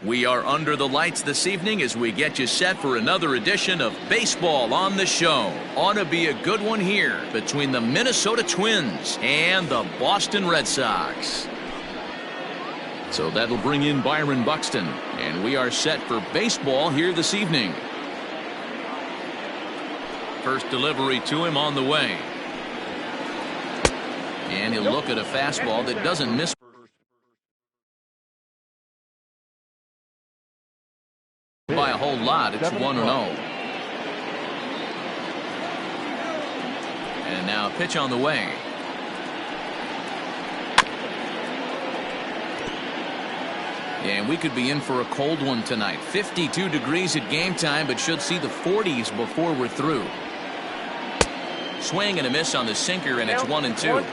We are under the lights this evening as we get you set for another edition of Baseball on the Show. Ought to be a good one here between the Minnesota Twins and the Boston Red Sox. So that'll bring in Byron Buxton, and we are set for baseball here this evening. First delivery to him on the way. And he'll look at a fastball that doesn't miss. By a whole lot, it's 1-0. And now a pitch on the way. And we could be in for a cold one tonight. 52 degrees at game time, but should see the 40s before we're through. Swing and a miss on the sinker, and it's 1-2.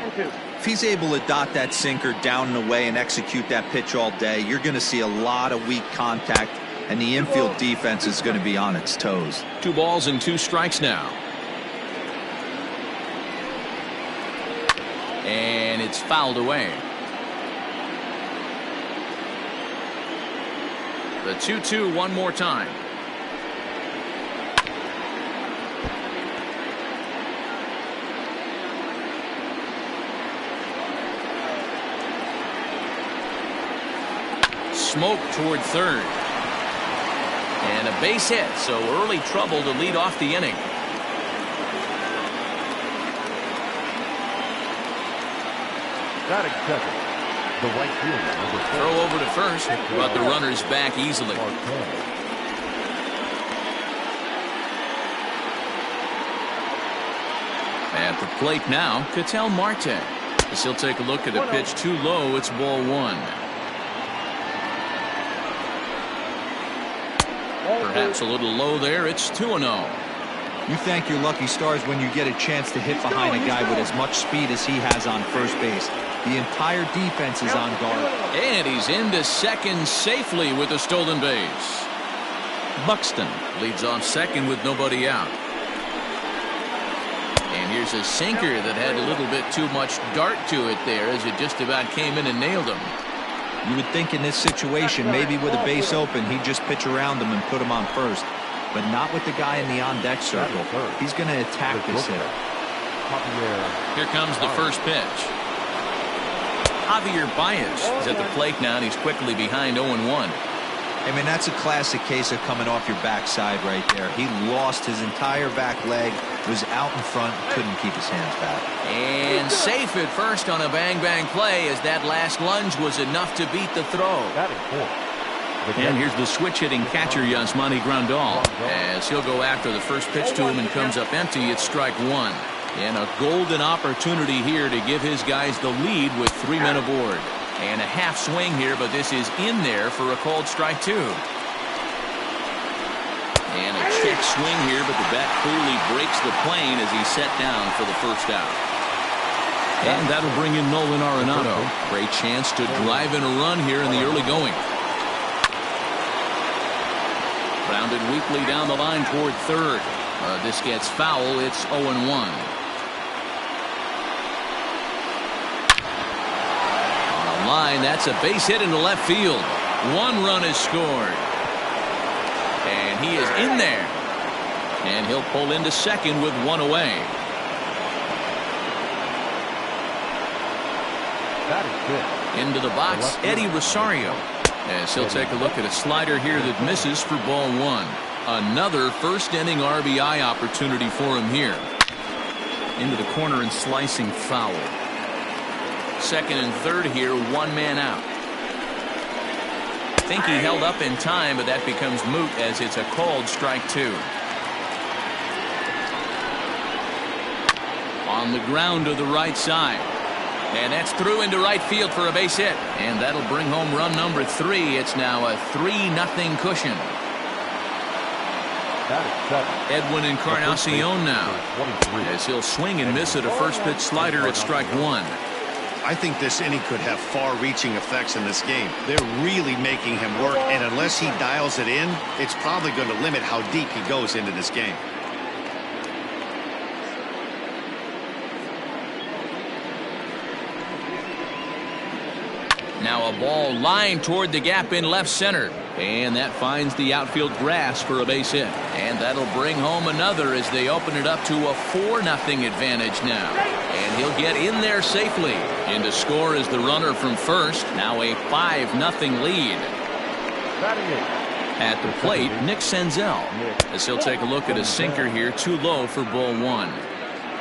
If he's able to dot that sinker down and away and execute that pitch all day, you're going to see a lot of weak contact, and the infield defense is going to be on its toes. 2 balls and 2 strikes now. And it's fouled away. The 2-2 one more time. Smoke toward third. And a base hit, so early trouble to lead off the inning. Batting second, the right fielder. Throw over to first, but the runner's back easily. At the plate now, Ketel Marte. As he'll take a look at a pitch too low, it's ball 1. Perhaps a little low there. It's 2-0. You thank your lucky stars when you get a chance to hit behind a guy with as much speed as he has on first base. The entire defense is on guard. And he's into second safely with a stolen base. Buxton leads off second with nobody out. And here's a sinker that had a little bit too much dart to it there as it just about came in and nailed him. You would think in this situation, maybe with a base open, he'd just pitch around him and put him on first. But not with the guy in the on-deck circle. He's going to attack this hitter. Here comes the first pitch. Javier Baez is at the plate now, and he's quickly behind 0-1. I mean, that's a classic case of coming off your backside right there. He lost his entire back leg, was out in front, couldn't keep his hands back. And safe at first on a bang-bang play as that last lunge was enough to beat the throw. And here's the switch-hitting catcher, Yasmani Grandal, as he'll go after the first pitch to him and comes up empty. It's strike 1. And a golden opportunity here to give his guys the lead with 3 men aboard. And a half swing here, but this is in there for a called strike 2. And a check swing here, but the bat clearly breaks the plane as he's set down for the first out. And that'll bring in Nolan Arenado. Great chance to drive in a run here in the early going. Grounded weakly down the line toward third. This gets foul. It's 0-1. Line, that's a base hit into left field. 1 run is scored. And he is in there. And he'll pull into second with 1 away. Into the box, Eddie Rosario. As he'll take a look at a slider here that misses for ball 1. Another first inning RBI opportunity for him here. Into the corner and slicing foul. Second and third here, 1 man out. Think he held up in time, but that becomes moot as it's a called strike 2. On the ground to the right side. And that's through into right field for a base hit. And that'll bring home run number 3. It's now a 3-0 cushion. Edwin Encarnacion now. As he'll swing and miss at a first pitch slider at strike 1. I think this inning could have far-reaching effects in this game. They're really making him work, and unless he dials it in, it's probably going to limit how deep he goes into this game. Now a ball lined toward the gap in left center. And that finds the outfield grass for a base hit. And that'll bring home another as they open it up to a 4-0 advantage now. And he'll get in there safely. In to score is the runner from first. Now a 5-0 lead. At the plate, Nick Senzel, as he'll take a look at a sinker here, too low for ball 1.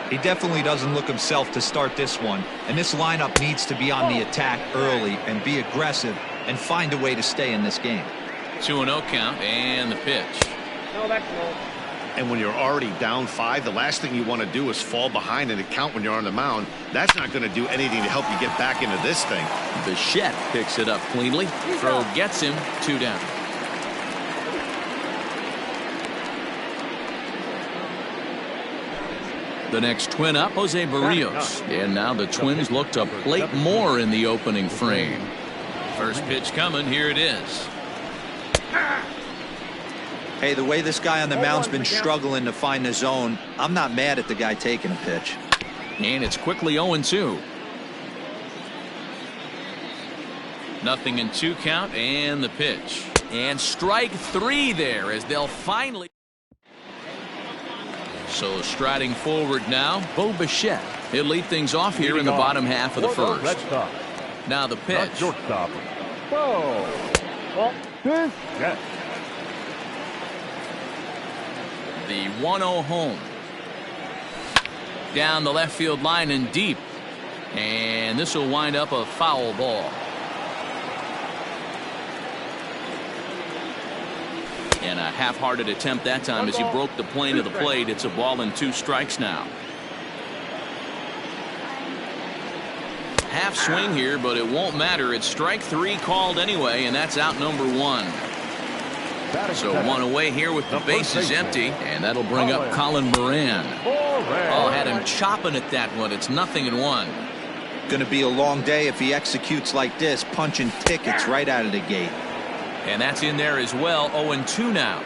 He definitely doesn't look himself to start this one, and this lineup needs to be on the attack early and be aggressive and find a way to stay in this game. 2-0 count and the pitch. And when you're already down 5, the last thing you want to do is fall behind in the count when you're on the mound. That's not going to do anything to help you get back into this thing. Bichette picks it up cleanly. Throw gets him, 2 down. The next twin up, Jose Barrios. And now the Twins look to plate more in the opening frame. First pitch coming, here it is. Hey, the way this guy on the mound's been struggling to find the zone, I'm not mad at the guy taking a pitch. And it's quickly 0-2. 0-2 count and the pitch. And strike 3 there as they'll finally. So striding forward now, Bo Bichette. He'll lead things off here in the bottom half of the first. Now the pitch. The 1-0 home. Down the left field line and deep. And this will wind up a foul ball. And a half-hearted attempt that time as he broke the plane of the plate. It's a ball and 2 strikes now. Half swing here, but it won't matter. It's strike 3 called anyway, and that's out number 1. So 1 away here with the bases empty, and that'll bring up Colin Moran. Oh, had him chopping at that one. It's 0-1. Going to be a long day if he executes like this, punching tickets right out of the gate. And that's in there as well. 0-2 now.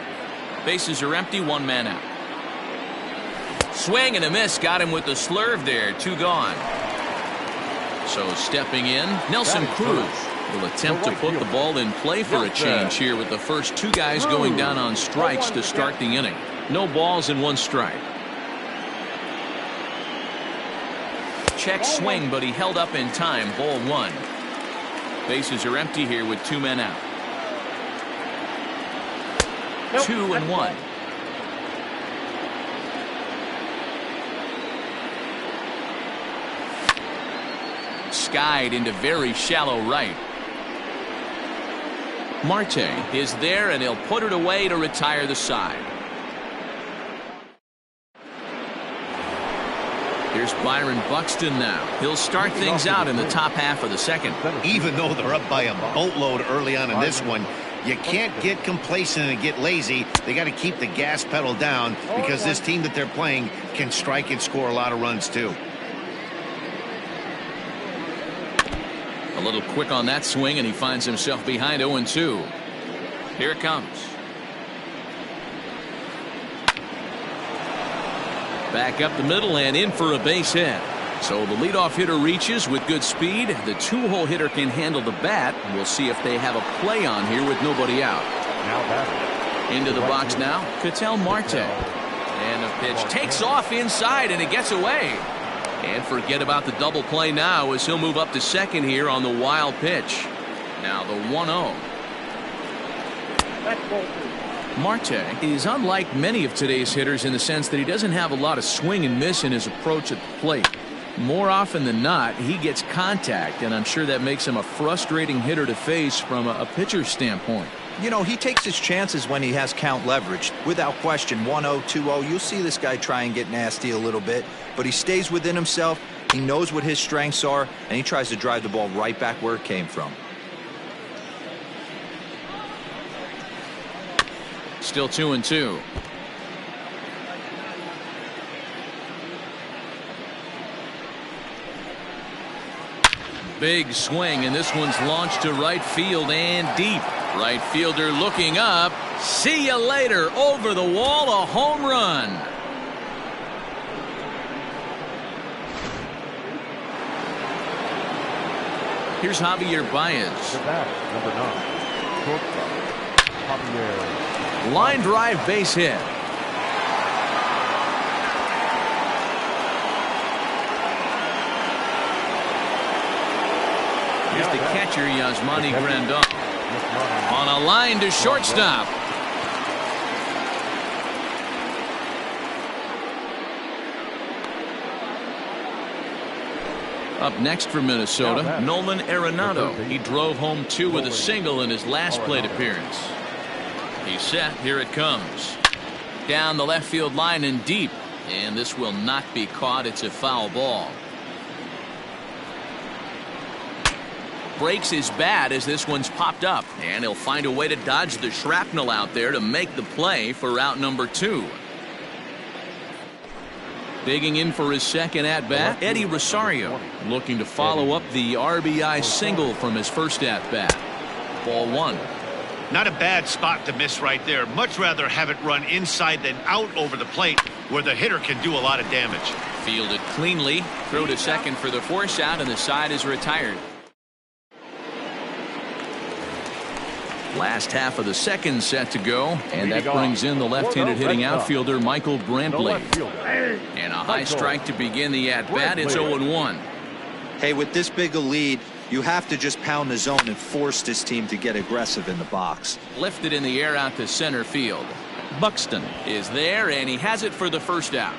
Bases are empty, 1 man out. Swing and a miss. Got him with the slurve there. 2 gone. So stepping in, Nelson Cruz will attempt to put the ball in play for a change here with the first 2 guys going down on strikes to start the inning. No balls and 1 strike. Check swing, but he held up in time. Ball 1. Bases are empty here with 2 men out. 2-1. Skied into very shallow right. Marte is there, and he'll put it away to retire the side. Here's Byron Buxton now. He'll start things out in the top half of the second. Even though they're up by a boatload early on in this one, you can't get complacent and get lazy. They got to keep the gas pedal down because this team that they're playing can strike and score a lot of runs too. A little quick on that swing, and he finds himself behind 0-2. Here it comes. Back up the middle and in for a base hit. So the leadoff hitter reaches with good speed. The 2-hole hitter can handle the bat. We'll see if they have a play on here with nobody out. Into the box now, Ketel Marte. And the pitch takes off inside, and it gets away. And forget about the double play now as he'll move up to second here on the wild pitch. Now the 1-0. Marte is unlike many of today's hitters in the sense that he doesn't have a lot of swing and miss in his approach at the plate. More often than not, he gets contact, and I'm sure that makes him a frustrating hitter to face from a pitcher's standpoint. You know, he takes his chances when he has count leverage. Without question, 1-0, 2-0, you'll see this guy try and get nasty a little bit, but he stays within himself. He knows what his strengths are, and he tries to drive the ball right back where it came from. Still 2-2. Big swing, and this one's launched to right field and deep. Right fielder looking up. See you later. Over the wall, a home run. Here's Javier Baez. Number 9. Javier. Line drive base hit. Here's the catcher, Yasmani Grandal. On a line to shortstop. Up next for Minnesota, Nolan Arenado. He drove home 2 with a single in his last plate appearance. He's set. Here it comes. Down the left field line and deep. And this will not be caught. It's a foul ball. Breaks his bat as this one's popped up. And he'll find a way to dodge the shrapnel out there to make the play for out number 2. Digging in for his second at-bat, Eddie Rosario, looking to follow up the RBI single from his first at-bat. Ball 1. Not a bad spot to miss right there. Much rather have it run inside than out over the plate where the hitter can do a lot of damage. Fielded cleanly. Throw to second for the force out, and the side is retired. Last half of the second set to go, and that brings in the left-handed hitting outfielder Michael Brantley. And a high strike to begin the at-bat. It's 0-1. Hey, with this big a lead, you have to just pound the zone and force this team to get aggressive in the box. Lifted in the air out to center field. Buxton is there, and he has it for the first out.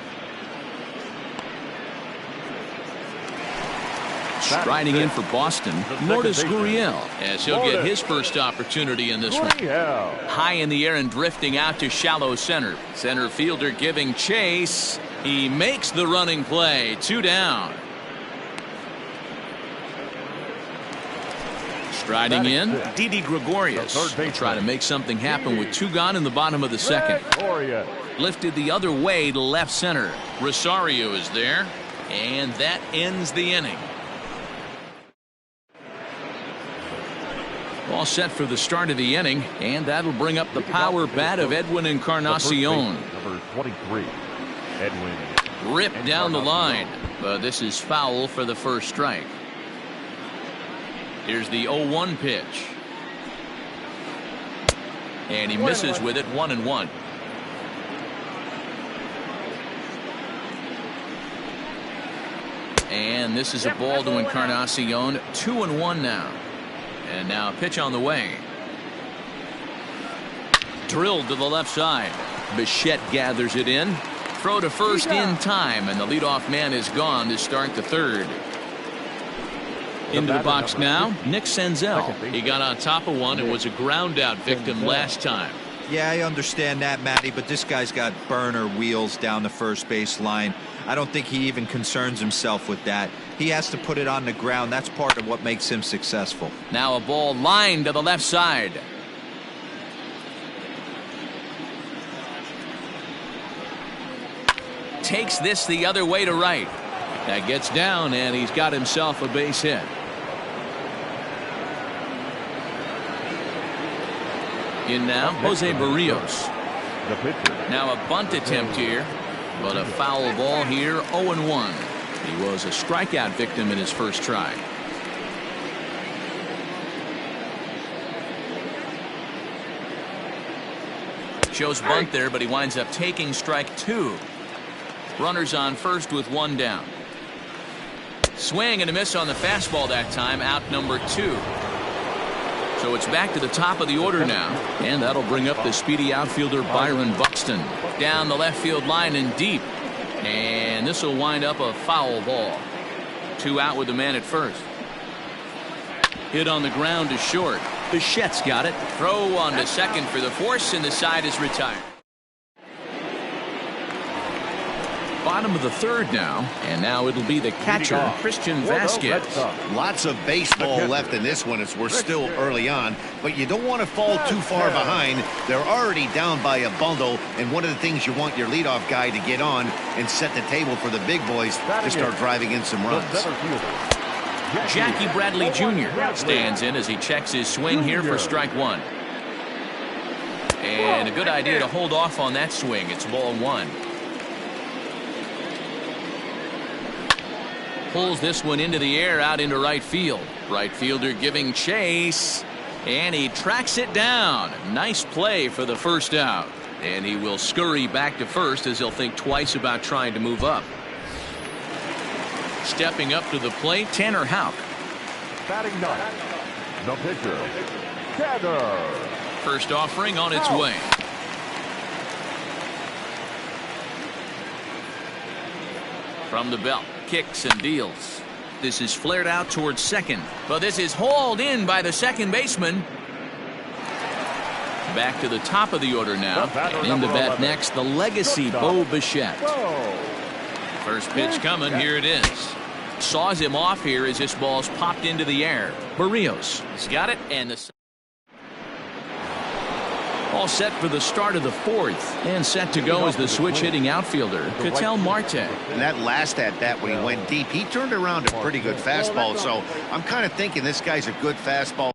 Striding in for Boston, Lourdes Gurriel, as he'll get his first opportunity in this one. High in the air and drifting out to shallow center. Center fielder giving chase. He makes the running play. 2 down. Striding in, Didi Gregorius will try to make something happen with 2 gone in the bottom of the second. Lifted the other way to left center. Rosario is there, and that ends the inning. All set for the start of the inning, and that'll bring up the power bat of Edwin Encarnacion. Number 23, Edwin. Ripped down the line, but this is foul for the first strike. Here's the 0-1 pitch. And he misses with it. 1-1. And this is a ball to Encarnacion. 2-1 now. And now a pitch on the way. Drilled to the left side. Bichette gathers it in. Throw to first in time, and the leadoff man is gone to start the third. Into the box now, Nick Senzel. He got on top of one and was a ground out victim last time. Yeah, I understand that, Matty, but this guy's got burner wheels down the first base line. I don't think he even concerns himself with that. He has to put it on the ground. That's part of what makes him successful. Now a ball lined to the left side. Takes this the other way to right. That gets down, and he's got himself a base hit. In now, Jose Barrios. The pitcher. Now a bunt attempt here, but a foul ball here. 0-1. He was a strikeout victim in his first try. Shows bunt there, but he winds up taking strike 2. Runners on first with 1 down. Swing and a miss on the fastball that time. Out number 2. So it's back to the top of the order now, and that'll bring up the speedy outfielder Byron Buxton. Down the left field line and deep, and this will wind up a foul ball. 2 out with the man at first. Hit on the ground to short. Bichette's got it. Throw on to second for the force, and the side is retired. Bottom of the third now, and now it'll be the catcher, Christian Vasquez. Lots of baseball left in this one as we're still early on, but you don't want to fall too far behind. They're already down by a bundle, and one of the things you want your leadoff guy to get on and set the table for the big boys to start driving in some runs. Jackie Bradley Jr. stands in as he checks his swing here for strike 1. And a good idea to hold off on that swing. It's ball 1. Pulls this one into the air out into right field. Right fielder giving chase. And he tracks it down. Nice play for the first out. And he will scurry back to first as he'll think twice about trying to move up. Stepping up to the plate, Tanner Houck. Batting ninth, the pitcher, Tanner. First offering on its way. From the belt, kicks and deals. This is flared out towards second, but this is hauled in by the second baseman. Back to the top of the order now. And in the bat next, the legacy Bo Bichette. First pitch coming. Here it is. Saws him off here as this ball's popped into the air. Barrios has got it, and the all set for the start of the fourth, and set to go as the switch hitting outfielder Ketel Marte. And that last at bat when he went deep, he turned around a pretty good fastball. So I'm kind of thinking this guy's a good fastball.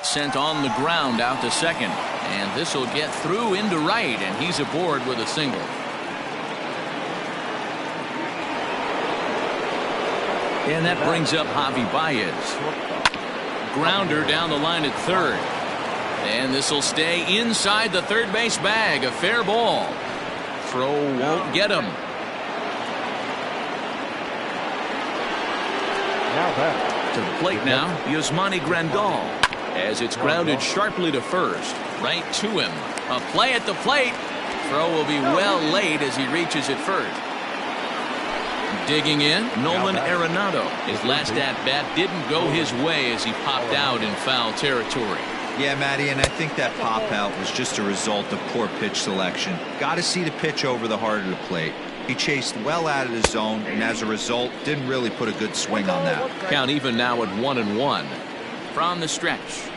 Sent on the ground out to second, and this will get through into right, and he's aboard with a single. And that brings up Javi Baez. Grounder down the line at third, and this will stay inside the third base bag. A fair ball. Throw won't get him. Now back to the plate now, Yasmani Grandal. As it's grounded sharply to first. Right to him. A play at the plate. Throw will be well late as he reaches it first. Digging in, Nolan Arenado. His last at-bat didn't go his way as he popped out in foul territory. Yeah, Matty, and I think that pop-out was just a result of poor pitch selection. Got to see the pitch over the heart of the plate. He chased well out of the zone, and as a result, didn't really put a good swing on that. Count even now at 1-1. From the stretch.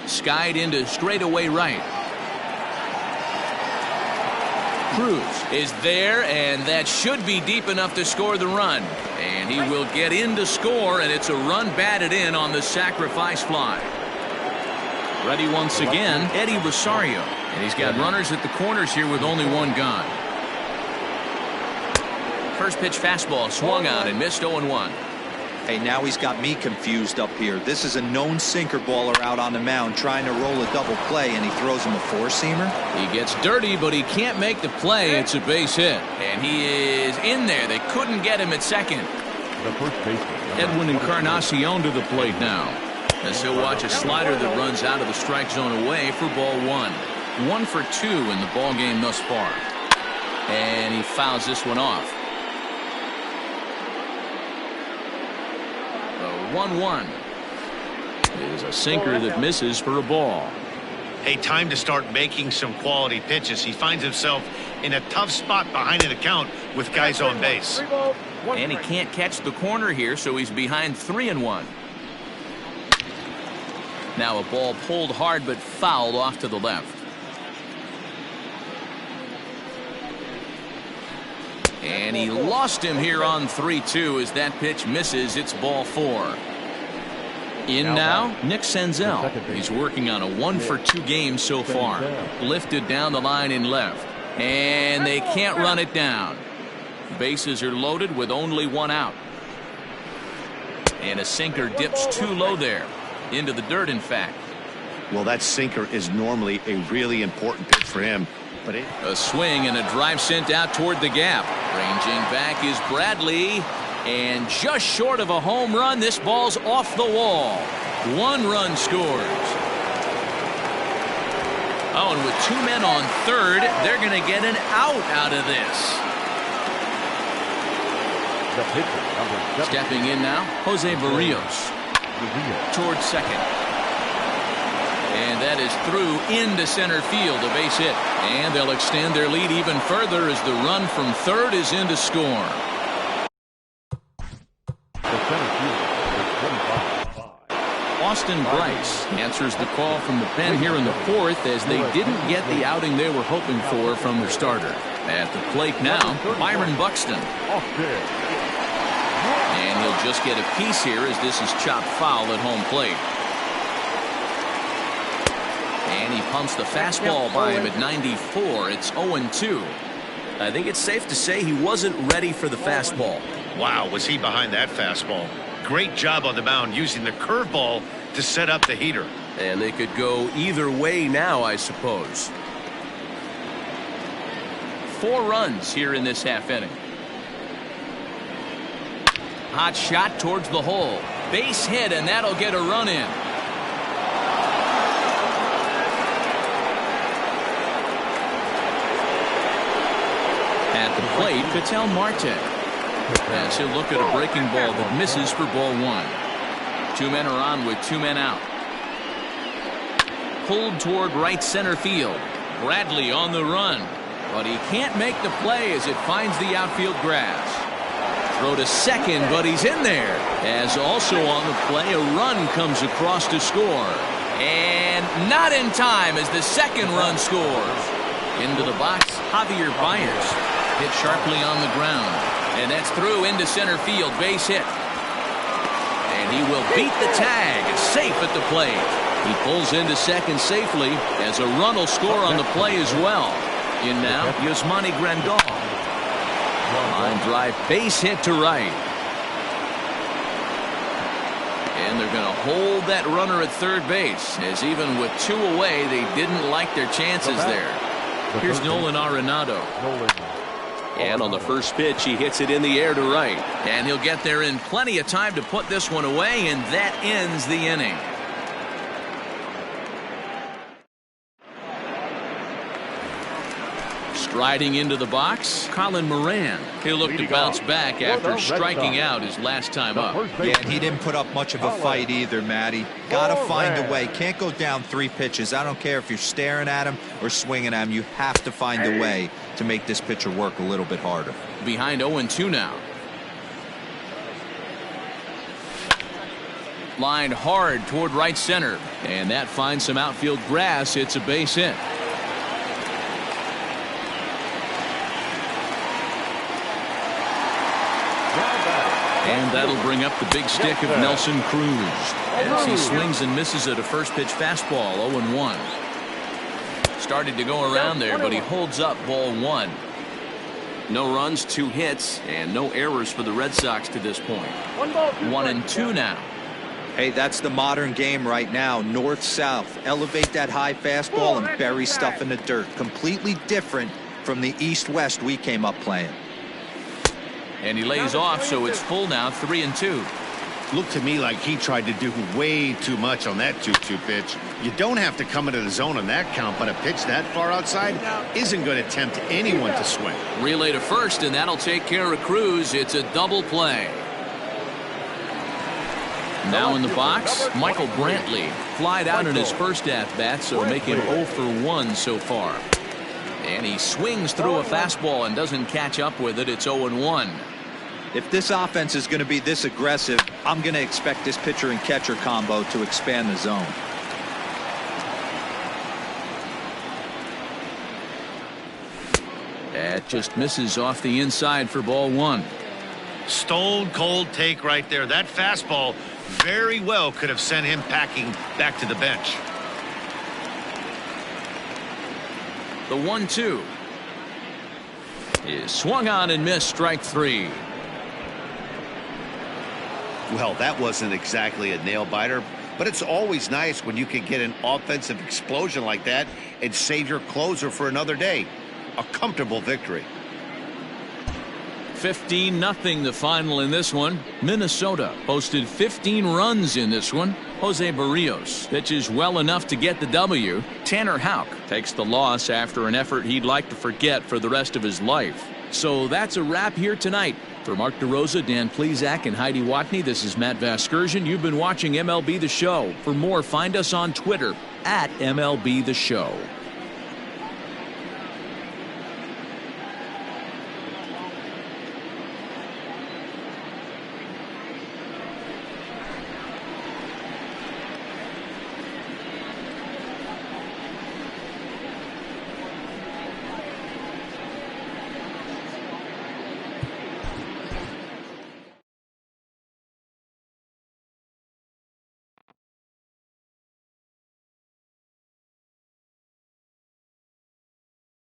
Skied into straightaway right. Cruz is there, and that should be deep enough to score the run. And he will get in to score, and it's a run batted in on the sacrifice fly. Ready once again, Eddie Rosario. And he's got runners at the corners here with only one gone. First pitch fastball swung on and missed 0-1. Hey, now he's got me confused up here. This is a known sinker baller out on the mound trying to roll a double play, and he throws him a four-seamer. He gets dirty, but he can't make the play. It's a base hit. And he is in there. They couldn't get him at second. the first baseman. Edwin Encarnacion to the plate now. As he'll watch a slider that runs out of the strike zone away for ball one. 1 for 2 in the ball game thus far. And he fouls this one off. The 1-1 is a sinker that misses for a ball. Hey, time to start making some quality pitches. He finds himself in a tough spot behind an account with guys on base. And he can't catch the corner here, so he's behind 3-1. Now a ball pulled hard but fouled off to the left. And he lost him here on 3-2 as that pitch misses. It's ball 4. In now, Nick Senzel. He's working on a 1 for 2 game so far. Lifted down the line in left. And they can't run it down. Bases are loaded with only 1 out. And a sinker dips too low there. Into the dirt, in fact. Well, that sinker is normally a really important pitch for him. But a swing and a drive sent out toward the gap. Ranging back is Bradley. And just short of a home run, this ball's off the wall. 1 run scores. Oh, and with 2 men on third, they're going to get an out of this. Stepping in now, Jose Barrios. Towards second. And that is through into center field, a base hit. And they'll extend their lead even further as the run from third is in to score. Austin Bryce answers the call from the pen here in the 4th as they didn't get the outing they were hoping for from their starter. At the plate now, Byron Buxton. he'll just get a piece here as this is chopped foul at home plate. And he pumps the fastball by him at 94. It's 0-2. I think it's safe to say he wasn't ready for the fastball. Wow, was he behind that fastball. Great job on the mound using the curveball to set up the heater. And they could go either way now, I suppose. 4 runs here in this half inning. Hot shot towards the hole. Base hit, and that'll get a run in. At the plate, Ketel Marte. As he'll look at a breaking ball that misses for ball 1. 2 men are on with 2 men out. Pulled toward right center field. Bradley on the run, but he can't make the play as it finds the outfield grass. Throw to second, but he's in there. As also on the play, a run comes across to score. And not in time as the second run scores. Into the box, Javier Baez. Hit sharply on the ground. And that's through into center field. Base hit. And he will beat the tag. It's safe at the plate. He pulls into second safely as a run will score on the play as well. In now, Yasmani Grandal. Line drive, base hit to right. And they're going to hold that runner at third base, as even with 2 away, they didn't like their chances there. Here's Nolan Arenado. And on the first pitch, he hits it in the air to right. And he'll get there in plenty of time to put this one away, and that ends the inning. Striding into the box, Colin Moran. He'll look to bounce back after striking out his last time up. Yeah, and he didn't put up much of a fight either, Matty. Gotta find a way. Can't go down 3 pitches. I don't care if you're staring at him or swinging at him. You have to find a way to make this pitcher work a little bit harder. Behind 0-2 now. Lined hard toward right center. And that finds some outfield grass. It's a base hit. And that'll bring up the big stick of Nelson Cruz as he swings and misses at a first pitch fastball. 0-1. Started to go around there, but he holds up ball 1. No runs, 2 hits, and no errors for the Red Sox to this point. 1-2 now. Hey, that's the modern game right now. North-south. Elevate that high fastball and bury stuff in the dirt. Completely different from the east-west we came up playing. And he lays off, so it's full now, 3-2. Looked to me like he tried to do way too much on that 2-2 pitch. You don't have to come into the zone on that count, but a pitch that far outside isn't going to tempt anyone to swing. Relay to first, and that'll take care of Cruz. It's a double play. Now in the box, Michael Brantley. Flied out in his first at-bat, so make him 0 for 1 so far. And he swings through a fastball and doesn't catch up with it. It's 0-1. If this offense is going to be this aggressive, I'm going to expect this pitcher and catcher combo to expand the zone. That just misses off the inside for ball 1. Stone cold take right there. That fastball very well could have sent him packing back to the bench. The 1-2 is swung on and missed, strike 3. Well, that wasn't exactly a nail biter, but it's always nice when you can get an offensive explosion like that and save your closer for another day. A comfortable victory. 15-0 the final in this one. Minnesota posted 15 runs in this one. Jose Barrios pitches well enough to get the W. Tanner Houck takes the loss after an effort he'd like to forget for the rest of his life. So that's a wrap here tonight. For Mark DeRosa, Dan Plesac, and Heidi Watney, this is Matt Vasgersian. You've been watching MLB The Show. For more, find us on Twitter @MLB The Show.